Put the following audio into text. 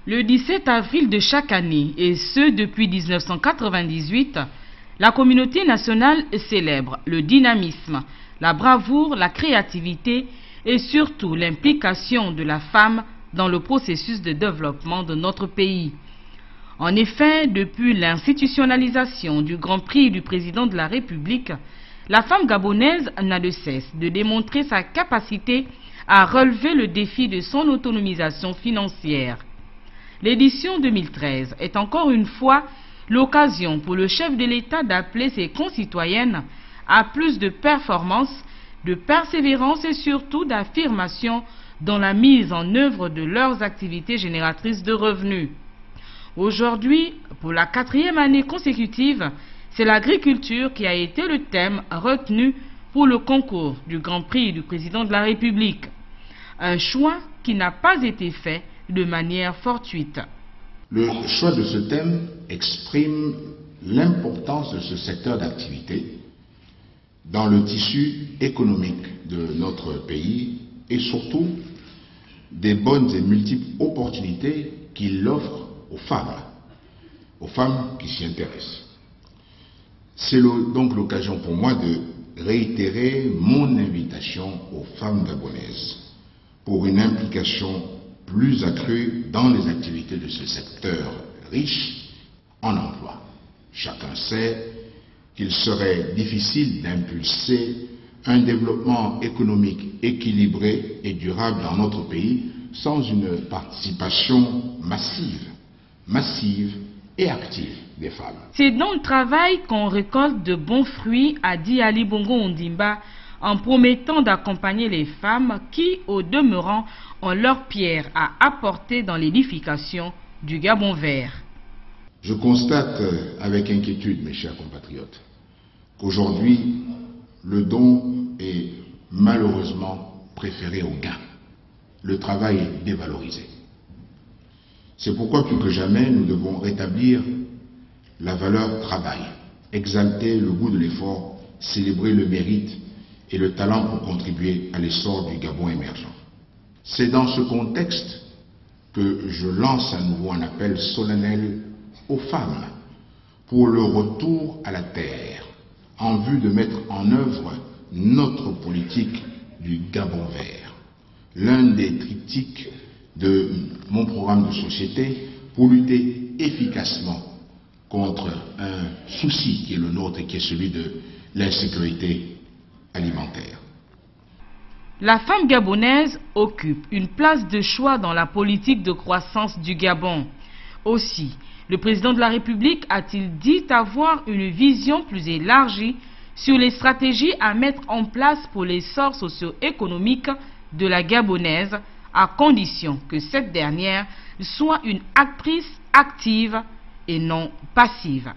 Le 17 avril de chaque année, et ce depuis 1998, la communauté nationale célèbre le dynamisme, la bravoure, la créativité et surtout l'implication de la femme dans le processus de développement de notre pays. En effet, depuis l'institutionnalisation du Grand Prix du président de la République, la femme gabonaise n'a de cesse de démontrer sa capacité à relever le défi de son autonomisation financière. L'édition 2013 est encore une fois l'occasion pour le chef de l'État d'appeler ses concitoyennes à plus de performance, de persévérance et surtout d'affirmation dans la mise en œuvre de leurs activités génératrices de revenus. Aujourd'hui, pour la 4e année consécutive, c'est l'agriculture qui a été le thème retenu pour le concours du Grand Prix du président de la République. Un choix qui n'a pas été fait de manière fortuite. Le choix de ce thème exprime l'importance de ce secteur d'activité dans le tissu économique de notre pays et surtout des bonnes et multiples opportunités qu'il offre aux femmes qui s'y intéressent. C'est donc l'occasion pour moi de réitérer mon invitation aux femmes gabonaises pour une implication plus accrue dans les activités de ce secteur riche en emploi. Chacun sait qu'il serait difficile d'impulser un développement économique équilibré et durable dans notre pays sans une participation massive et active des femmes. C'est dans le travail qu'on récolte de bons fruits, a dit Ali Bongo Ondimba, en promettant d'accompagner les femmes qui, au demeurant, ont leur pierre à apporter dans l'édification du Gabon vert. Je constate avec inquiétude, mes chers compatriotes, qu'aujourd'hui, le don est malheureusement préféré au gain. Le travail est dévalorisé. C'est pourquoi plus que jamais, nous devons rétablir la valeur travail, exalter le goût de l'effort, célébrer le mérite et le talent pour contribuer à l'essor du Gabon émergent. C'est dans ce contexte que je lance à nouveau un appel solennel aux femmes pour le retour à la terre, en vue de mettre en œuvre notre politique du Gabon vert, l'un des triptyques de mon programme de société pour lutter efficacement contre un souci qui est le nôtre et qui est celui de l'insécurité alimentaire. La femme gabonaise occupe une place de choix dans la politique de croissance du Gabon. Aussi, le président de la République a-t-il dit avoir une vision plus élargie sur les stratégies à mettre en place pour l'essor socio-économique de la gabonaise, à condition que cette dernière soit une actrice active et non passive.